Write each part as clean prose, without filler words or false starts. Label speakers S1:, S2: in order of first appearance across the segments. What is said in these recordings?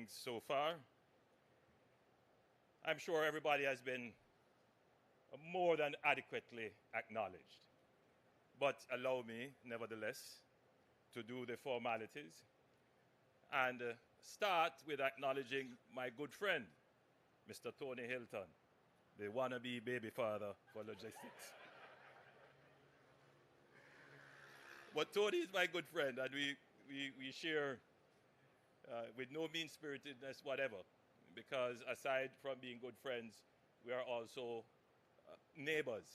S1: things so far. I'm sure everybody has been more than adequately acknowledged. But allow me, nevertheless, to do the formalities and start with acknowledging my good friend, Mr. Tony Hilton, the wannabe baby father for logistics. But Tony is my good friend, and we share with no mean-spiritedness whatever, because aside from being good friends, we are also neighbors.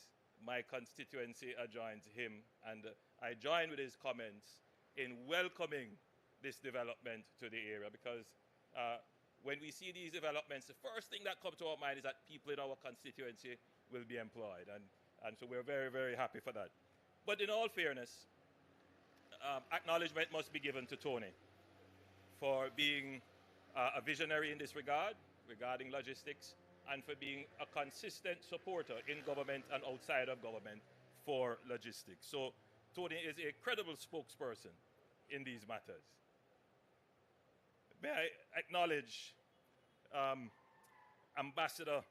S1: My constituency adjoins him, and I join with his comments in welcoming this development to the area, because when we see these developments, the first thing that comes to our mind is that people in our constituency will be employed, and so we're very, very happy for that. But in all fairness, acknowledgement must be given to Tony for being a visionary in this regard, regarding logistics, and for being a consistent supporter in government and outside of government for logistics. So Tony is a credible spokesperson in these matters. May I acknowledge Ambassador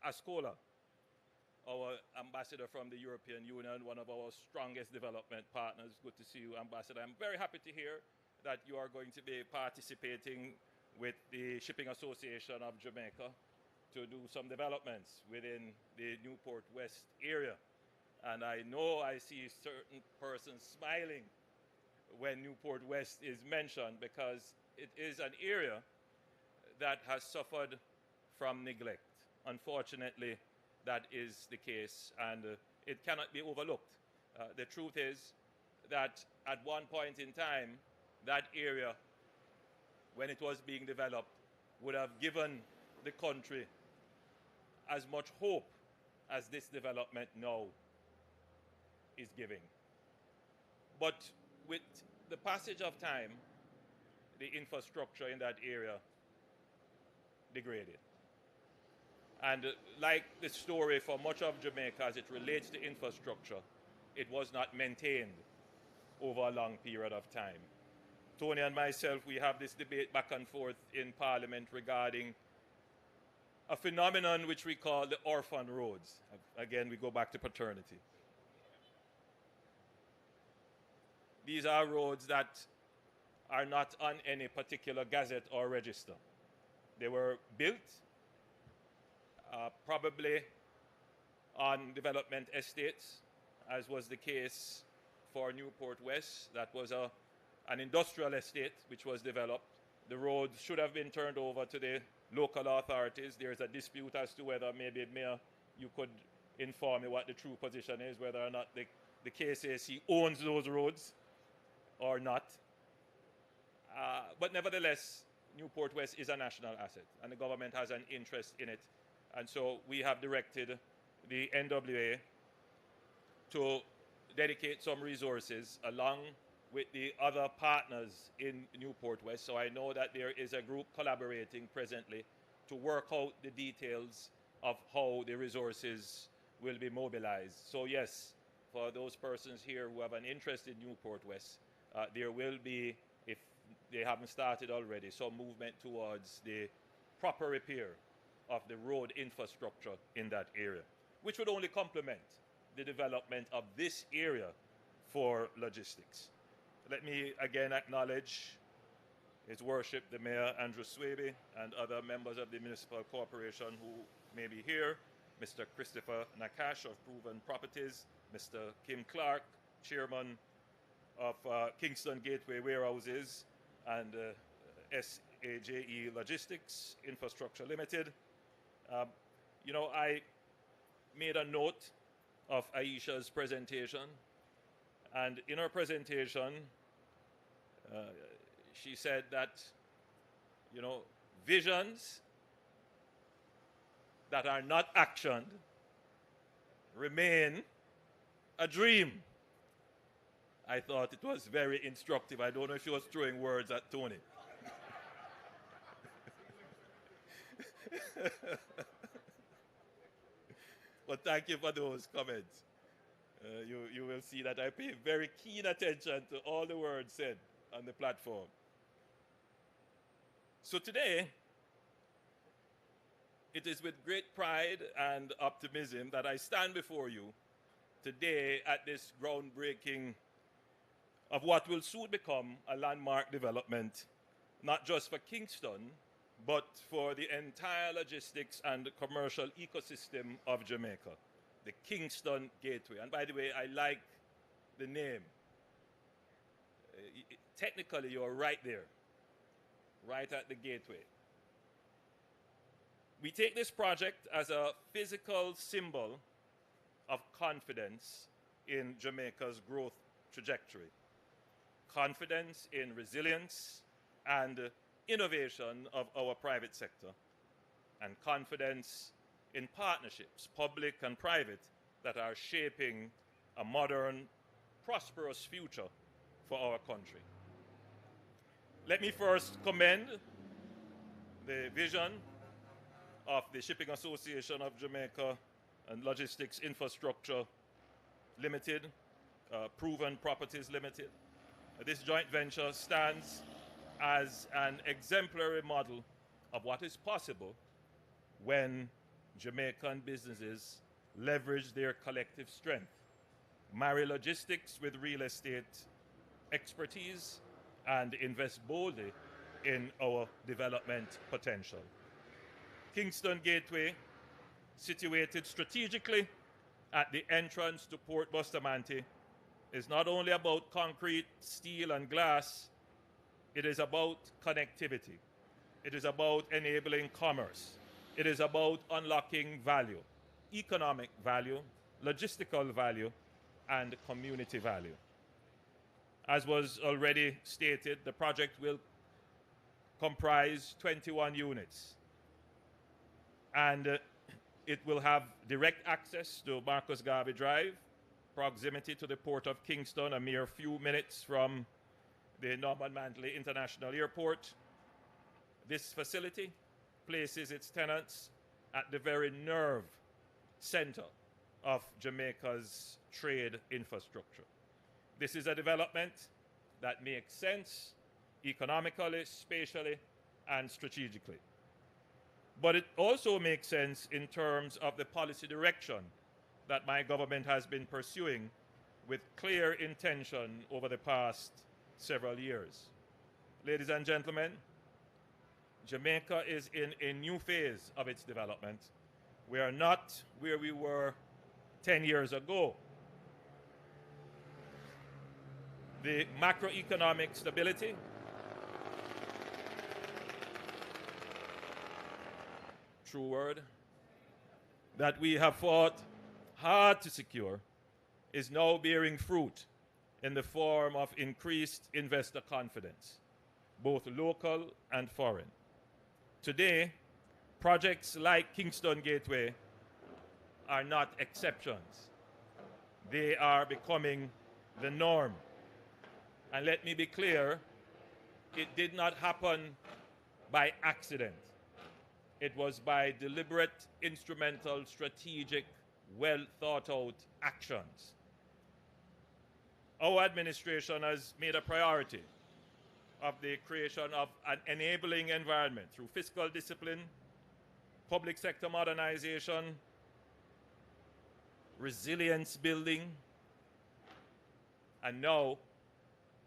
S1: Ascola, our ambassador from the European Union, one of our strongest development partners. Good to see you, Ambassador. I'm very happy to hear that you are going to be participating with the Shipping Association of Jamaica to do some developments within the Newport West area. And I know I see certain persons smiling when Newport West is mentioned, because it is an area that has suffered from neglect. Unfortunately, that is the case, and it cannot be overlooked. The truth is that at one point in time, that area, when it was being developed, would have given the country as much hope as this development now is giving. But with the passage of time, the infrastructure in that area degraded. And like the story for much of Jamaica as it relates to infrastructure, it was not maintained over a long period of time. Tony and myself, we have this debate back and forth in Parliament regarding a phenomenon which we call the orphan roads. Again, we go back to paternity. These are roads that are not on any particular gazette or register. They were built probably on development estates, as was the case for Newport West. That was an industrial estate which was developed. The road should have been turned over to the local authorities. There's a dispute as to whether, maybe, Mayor, you could inform me what the true position is, whether or not the KCAC owns those roads or not. But nevertheless, Newport West is a national asset, and the government has an interest in it. And so we have directed the NWA to dedicate some resources along with the other partners in Newport West. So I know that there is a group collaborating presently to work out the details of how the resources will be mobilized. So yes, for those persons here who have an interest in Newport West, there will be, if they haven't started already, some movement towards the proper repair of the road infrastructure in that area, which would only complement the development of this area for logistics. Let me again acknowledge His Worship the Mayor Andrew Swaby and other members of the Municipal Corporation who may be here, Mr. Christopher Nakash of Proven Properties, Mr. Kim Clark, Chairman of Kingston Gateway Warehouses and SAJE Logistics Infrastructure Limited. You know, I made a note of Aisha's presentation, and in her presentation, she said that, you know, visions that are not actioned remain a dream. I thought it was very instructive. I don't know if she was throwing words at Tony. But thank you for those comments. You will see that I pay very keen attention to all the words said on the platform. So today, it is with great pride and optimism that I stand before you today at this groundbreaking of what will soon become a landmark development, not just for Kingston, but for the entire logistics and commercial ecosystem of Jamaica, the Kingston Gateway. And by the way, I like the name. Technically, you're right there, right at the gateway. We take this project as a physical symbol of confidence in Jamaica's growth trajectory, confidence in resilience and innovation of our private sector, and confidence in partnerships, public and private, that are shaping a modern, prosperous future for our country. Let me first commend the vision of the Shipping Association of Jamaica and Logistics Infrastructure Limited, Proven Properties Limited. This joint venture stands as an exemplary model of what is possible when Jamaican businesses leverage their collective strength, marry logistics with real estate expertise, and invest boldly in our development potential. Kingston Gateway, situated strategically at the entrance to Port Bustamante, is not only about concrete, steel, and glass. It is about connectivity. It is about enabling commerce. It is about unlocking value, economic value, logistical value, and community value. As was already stated, the project will comprise 21 units. And it will have direct access to Marcus Garvey Drive, proximity to the Port of Kingston, a mere few minutes from the Norman Manley International Airport. This facility places its tenants at the very nerve center of Jamaica's trade infrastructure. This is a development that makes sense economically, spatially, and strategically. But it also makes sense in terms of the policy direction that my government has been pursuing with clear intention over the past several years. Ladies and gentlemen, Jamaica is in a new phase of its development. We are not where we were 10 years ago. The macroeconomic stability, true word, that we have fought hard to secure is now bearing fruit in the form of increased investor confidence, both local and foreign. Today, projects like Kingston Gateway are not exceptions. They are becoming the norm. And let me be clear, it did not happen by accident. It was by deliberate, instrumental, strategic, well thought out actions. Our administration has made a priority of the creation of an enabling environment through fiscal discipline, public sector modernization, resilience building, and now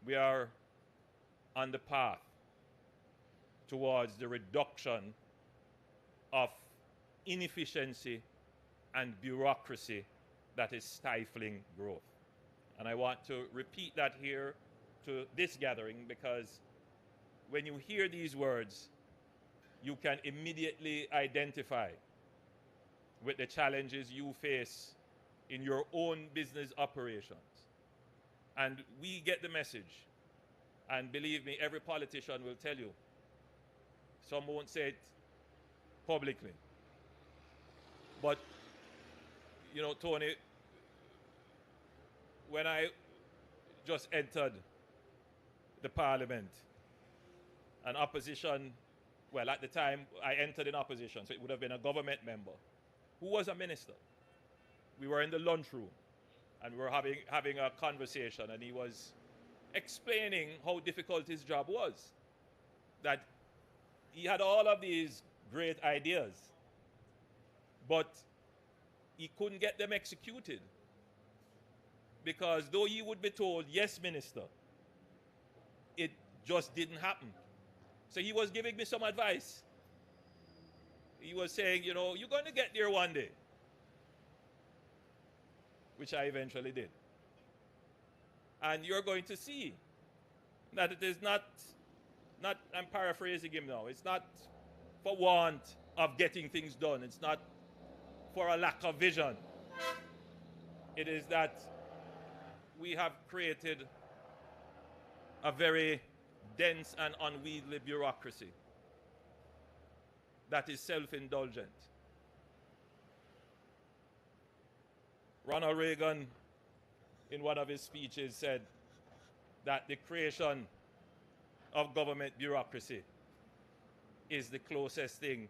S1: we are on the path towards the reduction of inefficiency and bureaucracy that is stifling growth. And I want to repeat that here to this gathering, because when you hear these words, you can immediately identify with the challenges you face in your own business operations. And we get the message. And believe me, every politician will tell you. Some won't say it publicly. But, you know, Tony, when I just entered the parliament, an opposition, well, at the time I entered in opposition, so it would have been a government member, who was a minister. We were in the lunchroom and we were having a conversation, and he was explaining how difficult his job was. That he had all of these great ideas, but he couldn't get them executed. Because though he would be told, yes, minister, it just didn't happen. So he was giving me some advice. He was saying, you know, you're going to get there one day. Which I eventually did. And you're going to see that it is not, I'm paraphrasing him now, it's not for want of getting things done. It's not for a lack of vision. It is that we have created a very dense and unwieldy bureaucracy that is self-indulgent. Ronald Reagan, in one of his speeches, said that the creation of government bureaucracy is the closest thing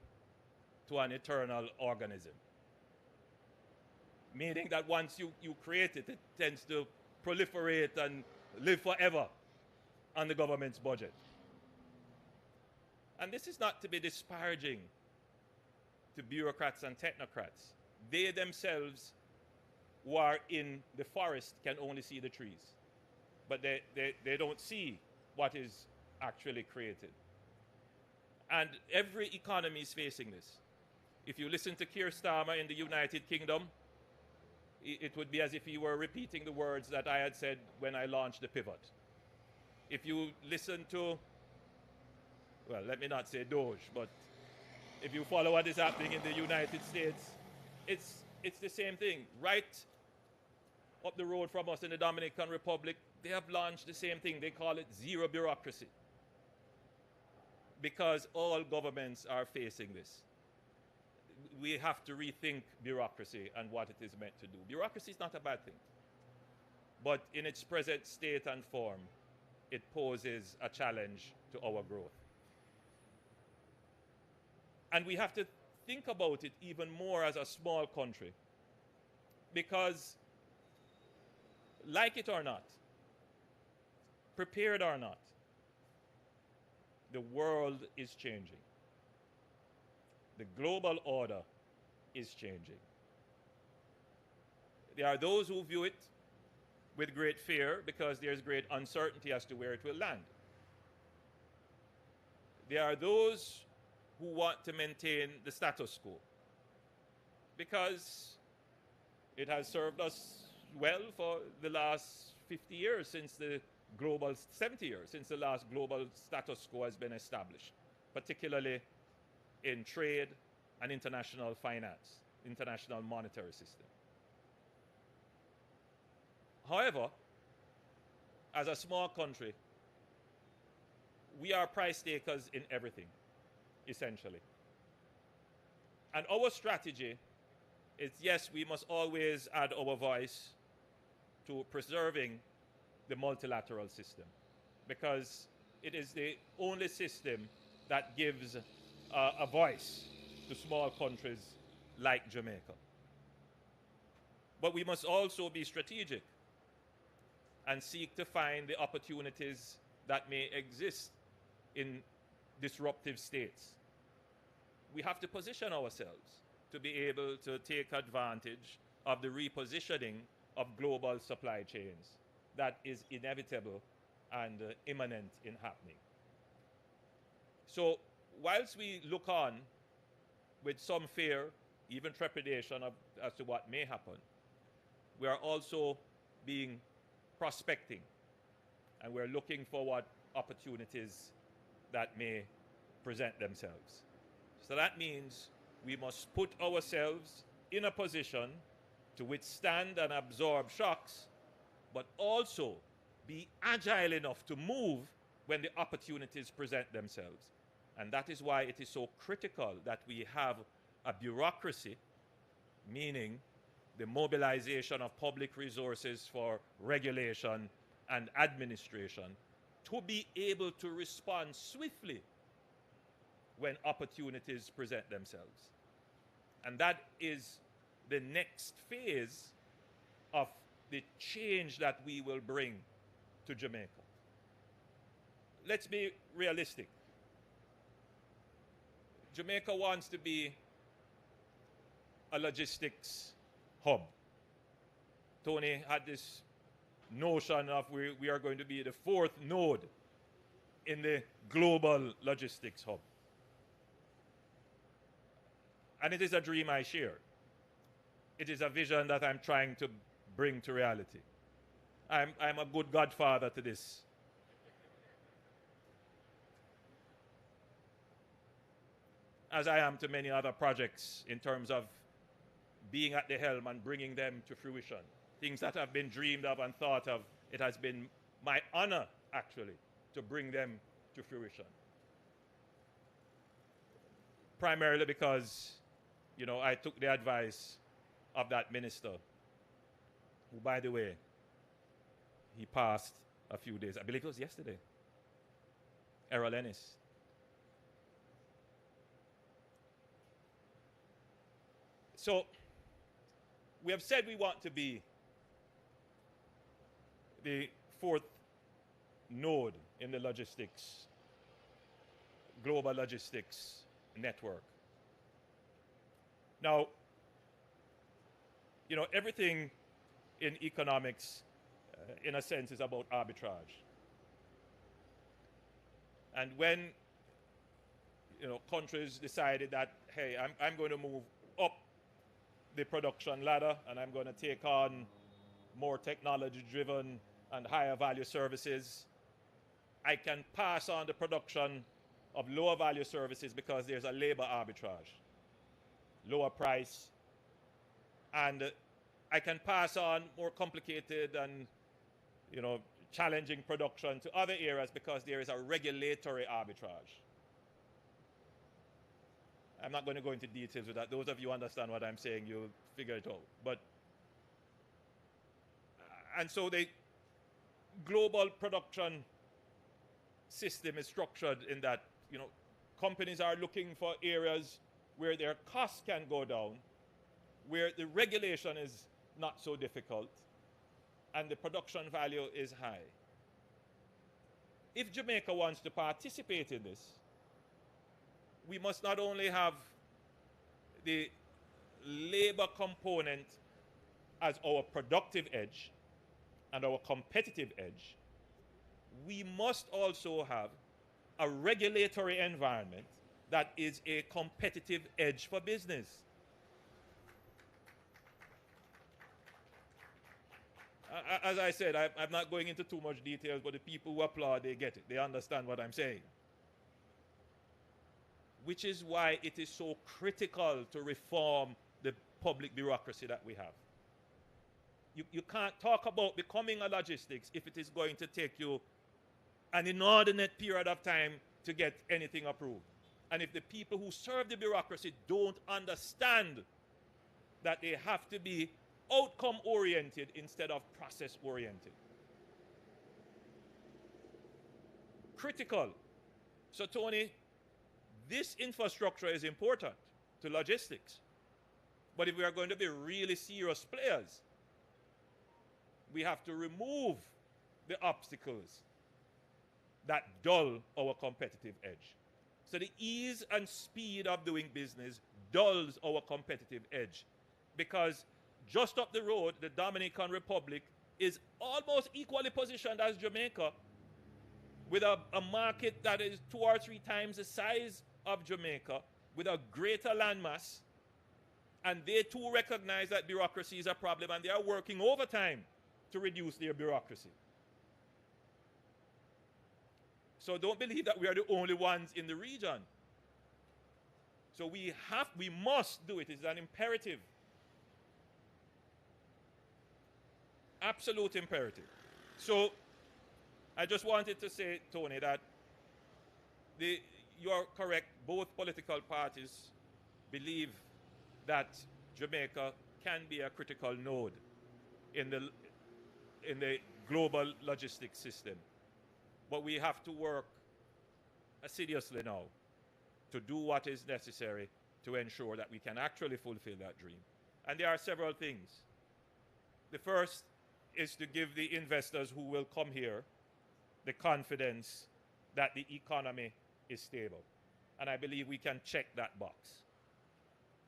S1: to an eternal organism. Meaning that once you create it, it tends to proliferate and live forever on the government's budget. And this is not to be disparaging to bureaucrats and technocrats. They themselves who are in the forest can only see the trees. But they don't see what is actually created. And every economy is facing this. If you listen to Keir Starmer in the United Kingdom, it would be as if he were repeating the words that I had said when I launched the pivot. If you listen to, well, let me not say Doge, but if you follow what is happening in the United States, it's the same thing. Right up the road from us in the Dominican Republic, they have launched the same thing. They call it zero bureaucracy. Because all governments are facing this. We have to rethink bureaucracy and what it is meant to do. Bureaucracy is not a bad thing. But in its present state and form, it poses a challenge to our growth. And we have to think about it even more as a small country. Because, like it or not, prepared or not, the world is changing. The global order is changing. There are those who view it with great fear because there's great uncertainty as to where it will land. There are those who want to maintain the status quo because it has served us well for the last 50 years since the global, 70 years since the last global status quo has been established, particularly in trade and international finance, international monetary system. However, as a small country, we are price takers in everything, essentially. And our strategy is, yes, we must always add our voice to preserving the multilateral system, because it is the only system that gives a voice to small countries like Jamaica. But we must also be strategic and seek to find the opportunities that may exist in disruptive states. We have to position ourselves to be able to take advantage of the repositioning of global supply chains that is inevitable and imminent in happening. So, whilst we look on with some fear, even trepidation as to what may happen, we are also being prospecting, and we're looking for what opportunities that may present themselves. So that means we must put ourselves in a position to withstand and absorb shocks, but also be agile enough to move when the opportunities present themselves. And that is why it is so critical that we have a bureaucracy, meaning the mobilization of public resources for regulation and administration, to be able to respond swiftly when opportunities present themselves. And that is the next phase of the change that we will bring to Jamaica. Let's be realistic. Jamaica wants to be a logistics hub. Tony had this notion of we are going to be the fourth node in the global logistics hub. And it is a dream I share. It is a vision that I'm trying to bring to reality. I'm a good godfather to this. As I am to many other projects in terms of being at the helm and bringing them to fruition. Things that have been dreamed of and thought of, it has been my honor, actually, to bring them to fruition. Primarily because, you know, I took the advice of that minister, who, by the way, he passed a few days, I believe it was yesterday, Errol Ennis. So, we have said we want to be the fourth node in the logistics, global logistics network. Now, you know, everything in economics, in a sense, is about arbitrage. And when, you know, countries decided that, hey, I'm going to move up the production ladder and I'm going to take on more technology-driven and higher value services, I can pass on the production of lower value services because there's a labor arbitrage, lower price, and I can pass on more complicated and, you know, challenging production to other areas because there is a regulatory arbitrage. I'm not going to go into details with that. Those of you who understand what I'm saying, you'll figure it out. But, and so the global production system is structured in that, you know, companies are looking for areas where their costs can go down, where the regulation is not so difficult, and the production value is high. If Jamaica wants to participate in this, we must not only have the labor component as our productive edge and our competitive edge, we must also have a regulatory environment that is a competitive edge for business. As I said, I'm not going into too much details, but the people who applaud, they get it. They understand what I'm saying. Which is why it is so critical to reform the public bureaucracy that we have. You can't talk about becoming a logistics if it is going to take you an inordinate period of time to get anything approved. And if the people who serve the bureaucracy don't understand that they have to be outcome-oriented instead of process-oriented. Critical. So, Tony, this infrastructure is important to logistics. But if we are going to be really serious players, we have to remove the obstacles that dull our competitive edge. So the ease and speed of doing business dulls our competitive edge, because just up the road, the Dominican Republic is almost equally positioned as Jamaica, with a market that is 2 or 3 times the size of Jamaica, with a greater landmass, and they too recognize that bureaucracy is a problem, and they are working overtime to reduce their bureaucracy. So don't believe that we are the only ones in the region. So we must do it. It's an imperative. Absolute imperative. So I just wanted to say, Tony, that you are correct. Both political parties believe that Jamaica can be a critical node in the global logistics system. But we have to work assiduously now to do what is necessary to ensure that we can actually fulfill that dream. And there are several things. The first is to give the investors who will come here the confidence that the economy is stable. And I believe we can check that box.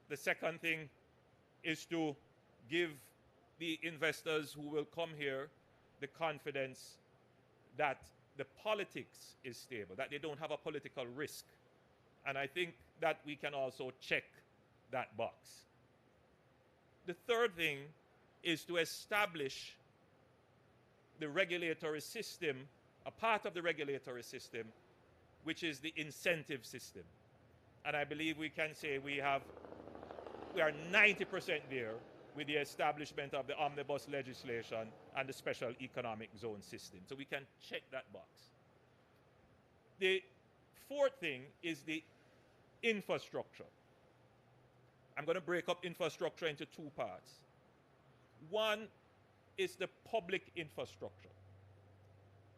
S1: The second thing is to give the investors who will come here the confidence that the politics is stable, that they don't have a political risk. And I think that we can also check that box. The third thing is to establish the regulatory system, a part of the regulatory system, which is the incentive system. And I believe we can say we are 90% there with the establishment of the omnibus legislation and the special economic zone system. So we can check that box. The fourth thing is the infrastructure. I'm going to break up infrastructure into two parts. One is the public infrastructure.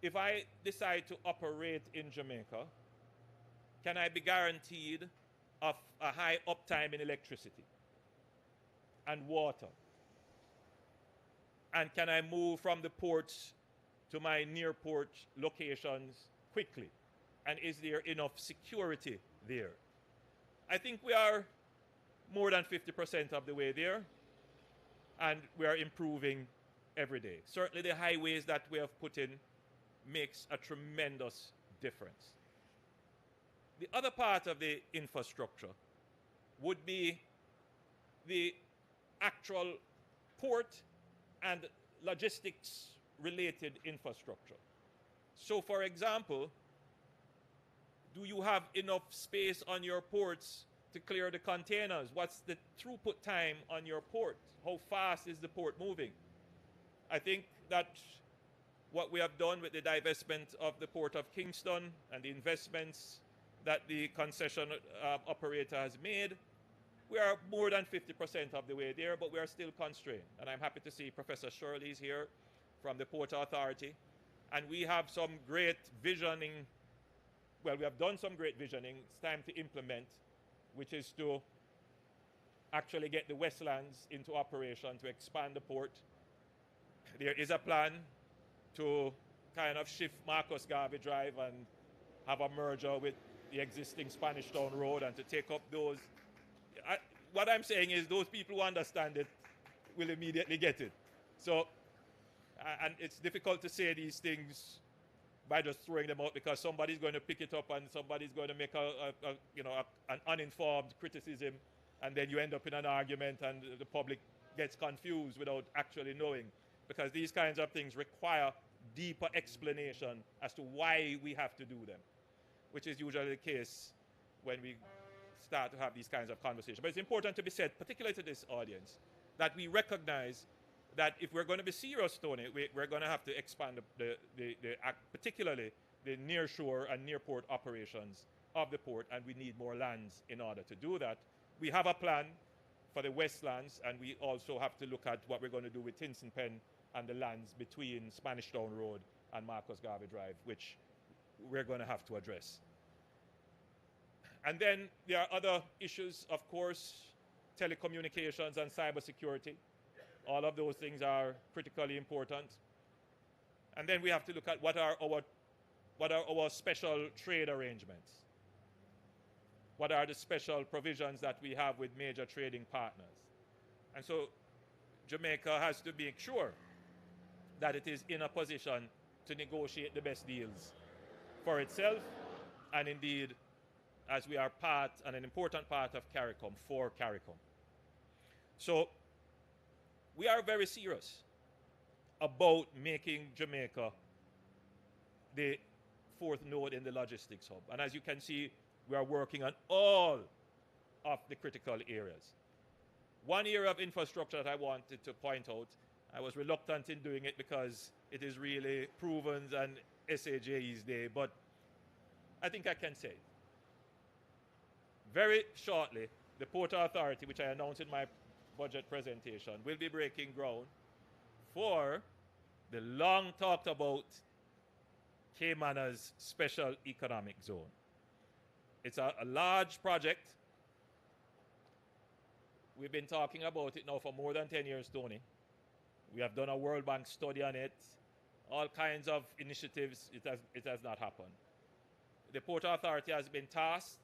S1: If I decide to operate in Jamaica, can I be guaranteed of a high uptime in electricity and water? And can I move from the ports to my near port locations quickly? And is there enough security there? I think we are more than 50% of the way there, and we are improving every day. Certainly the highways that we have put in makes a tremendous difference. The other part of the infrastructure would be the actual port and logistics related infrastructure. So for example, do you have enough space on your ports to clear the containers? What's the throughput time on your port? How fast is the port moving? I think that what we have done with the divestment of the port of Kingston and the investments that the concession operator has made, we are more than 50% of the way there, but we are still constrained. And I'm happy to see Professor Shirley's here from the Port Authority. And we have some great visioning. Well, we have done some great visioning. It's time to implement, which is to actually get the Westlands into operation to expand the port. There is a plan to kind of shift Marcus Garvey Drive and have a merger with the existing Spanish Town Road and to take up those. What I'm saying is those people who understand it will immediately get it. So, and it's difficult to say these things by just throwing them out because somebody's going to pick it up and somebody's going to make an uninformed criticism, and then you end up in an argument and the public gets confused without actually knowing, because these kinds of things require deeper explanation as to why we have to do them, which is usually the case when we start to have these kinds of conversations. But it's important to be said, particularly to this audience, that we recognize that if we're going to be serious, Tony, we're going to have to expand particularly the near shore and near port operations of the port, and we need more lands in order to do that. We have a plan for the Westlands, and we also have to look at what we're going to do with Tinson Pen and the lands between Spanish Town Road and Marcus Garvey Drive, which we're going to have to address. And then there are other issues, of course, telecommunications and cybersecurity. All of those things are critically important. And then we have to look at what are our special trade arrangements. What are the special provisions that we have with major trading partners? And so Jamaica has to make sure that it is in a position to negotiate the best deals for itself, and indeed, as we are part and an important part of CARICOM, for CARICOM. So we are very serious about making Jamaica the fourth node in the logistics hub. And as you can see, we are working on all of the critical areas. One area of infrastructure that I wanted to point out, I was reluctant in doing it because it is really proven and SAJE's day, but I think I can say it. Very shortly, the Port Authority, which I announced in my budget presentation, will be breaking ground for the long talked about Caymanas Special Economic Zone. It's a large project. We've been talking about it now for more than 10 years, Tony. We have done a World Bank study on it, all kinds of initiatives. It has not happened. The Port Authority has been tasked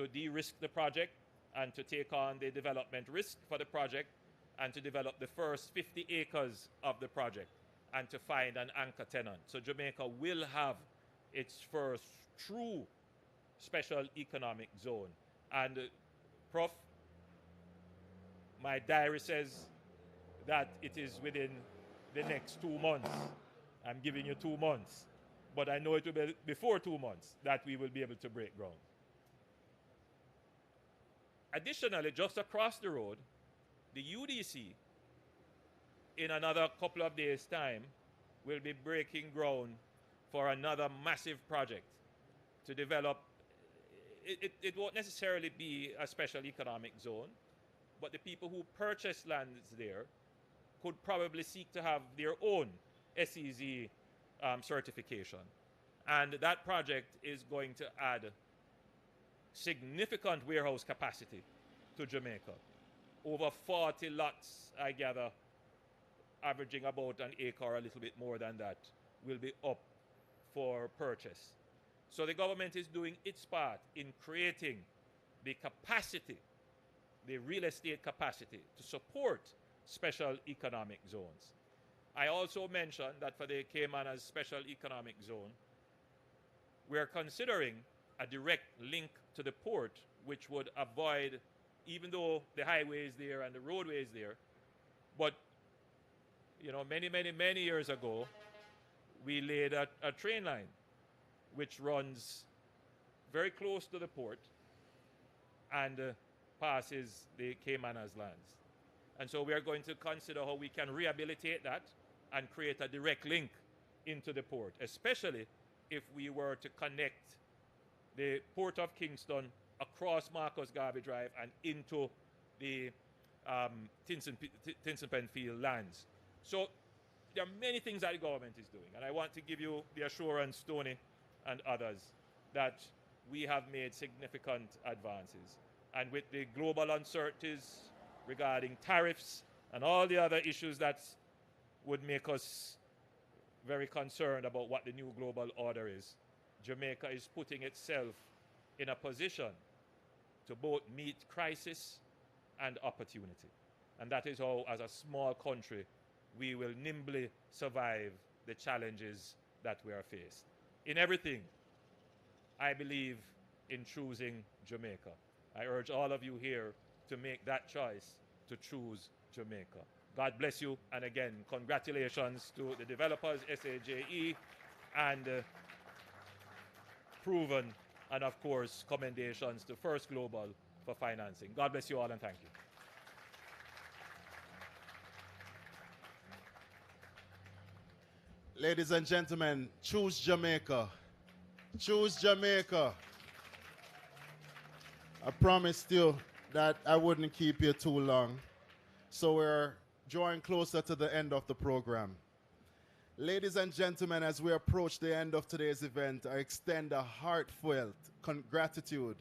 S1: to de-risk the project and to take on the development risk for the project and to develop the first 50 acres of the project and to find an anchor tenant. So Jamaica will have its first true special economic zone. And Prof, my diary says that it is within the next 2 months. I'm giving you 2 months, but I know it will be before 2 months that we will be able to break ground. Additionally, just across the road, the UDC, in another couple of days' time, will be breaking ground for another massive project to develop. It won't necessarily be a special economic zone, but the people who purchase lands there could probably seek to have their own SEZ certification. And that project is going to add significant warehouse capacity to Jamaica. Over 40 lots, I gather, averaging about an acre or a little bit more than that, will be up for purchase. So the government is doing its part in creating the capacity, the real estate capacity, to support special economic zones. I also mentioned that for the Caymanas Special Economic Zone, we are considering a direct link to the port, which would avoid, even though the highway is there and the roadway is there, but many years ago, we laid a train line which runs very close to the port and passes the Caymanas lands. And so we are going to consider how we can rehabilitate that and create a direct link into the port, especially if we were to connect the Port of Kingston across Marcus Garvey Drive and into the Tinson Penfield lands. So there are many things that the government is doing, and I want to give you the assurance, Tony and others, that we have made significant advances. And with the global uncertainties regarding tariffs and all the other issues that would make us very concerned about what the new global order is, Jamaica is putting itself in a position to both meet crisis and opportunity. And that is how, as a small country, we will nimbly survive the challenges that we are faced. In everything, I believe in choosing Jamaica. I urge all of you here to make that choice, to choose Jamaica. God bless you, and again, congratulations to the developers, SAJE, and Proven, and of course, commendations to First Global for financing. God bless you all, and thank you.
S2: Ladies and gentlemen, choose Jamaica. Choose Jamaica. I promised you that I wouldn't keep you too long. So we're drawing closer to the end of the program. Ladies and gentlemen, as we approach the end of today's event, I extend a heartfelt gratitude